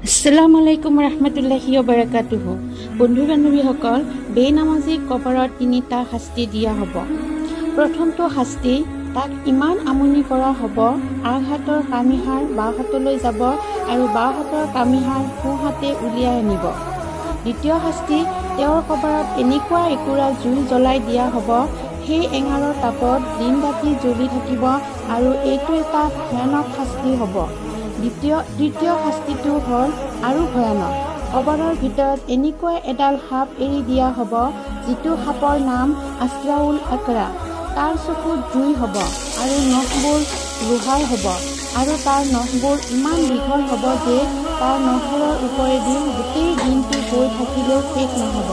আসসালামু আলাইকুম ৰহমতুল্লাহি ওবাৰাকাতুহু। বন্ধু বান্ধৱীসকল, বেনামাজিক কবৰত তিনিটা শাস্তি দিয়া হ'ব। প্ৰথমটো শাস্তি, তাক ইমান আমনি কৰা হ'ব, আঘাতৰ কামিহাৰ বাওঁহাতলৈ যাব আৰু বাওঁহাতৰ কামিহাৰ সোঁহাতে উলিয়াই আনিব। দ্বিতীয় শাস্তি, তেওঁৰ কবৰত এনেকুৱা একুৰা জুই জ্বলাই দিয়া হ'ব, সেই এঙাৰৰ তাপত দিন ৰাতি জ্বলি থাকিব আৰু এইটো এটা ভয়ানক শাস্তি হ'ব। তৃতীয় শাস্তিটো হ'ল আৰু ভয়ানক। কবৰৰ ভিতৰত এনেকুৱা এডাল সাপ এৰি দিয়া হ'ব, যিটো সাপৰ নাম আছৰাউল আকৰা। তাৰ চকুত জুই হ'ব আৰু নখবোৰ লোহাৰ হ'ব আৰু তাৰ নখবোৰ ইমান দীঘল হ'ব যে তাৰ নখবোৰৰ ওপৰেদি গোটেই দিনটো গৈ থাকিলেও শেষ নহ'ব।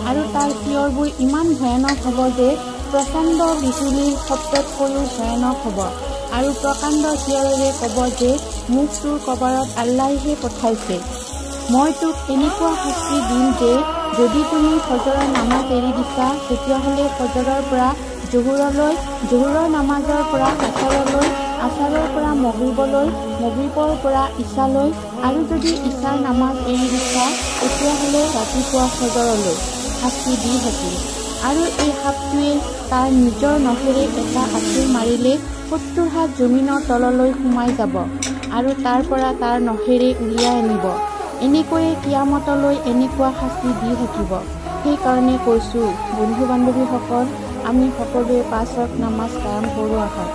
আৰু তাৰ চিঞৰবোৰ ইমান ভয়ানক হ'ব যে প্ৰচণ্ড বিজুলীৰ শব্দতকৈও ভয়ানক হ'ব আৰু প্ৰকাণ্ড চিঞৰেৰে ক'ব যে মোক তোৰ কবৰত আল্লাহে পঠাইছে। মই তোক এনেকুৱা শাস্তি দিম যে যদি তুমি ফজৰৰ নামাজ এৰি দিছা, তেতিয়াহ'লে ফজৰৰ পৰা জোহৰলৈ, জোহৰৰ নামাজৰ পৰা আছাৰলৈ, আছাৰৰ পৰা মগৰিবলৈ, মগৰিবৰ পৰা ইছালৈ, আৰু যদি ইছাৰ নামাজ এৰি দিছা, তেতিয়াহ'লে ৰাতিপুৱা ফজৰলৈ শাস্তি দি থাকিল। আৰু এই সাপটোৱে তাৰ নিজৰ নখেৰে এটা আঁচুৰ মাৰিলে ৭০ হাত জমিনৰ তললৈ সোমাই যাব আৰু তাৰ পৰা তাৰ নখেৰে উলিয়াই আনিব। এনেকৈয়ে কিয়ামতলৈ এনেকুৱা শাস্তি দি থাকিব। সেইকাৰণে কৈছোঁ, বন্ধু বান্ধৱীসকল, আমি সকলোৱে ৫ ওয়াক্ত নামাজ কায়ম কৰোঁ আহক।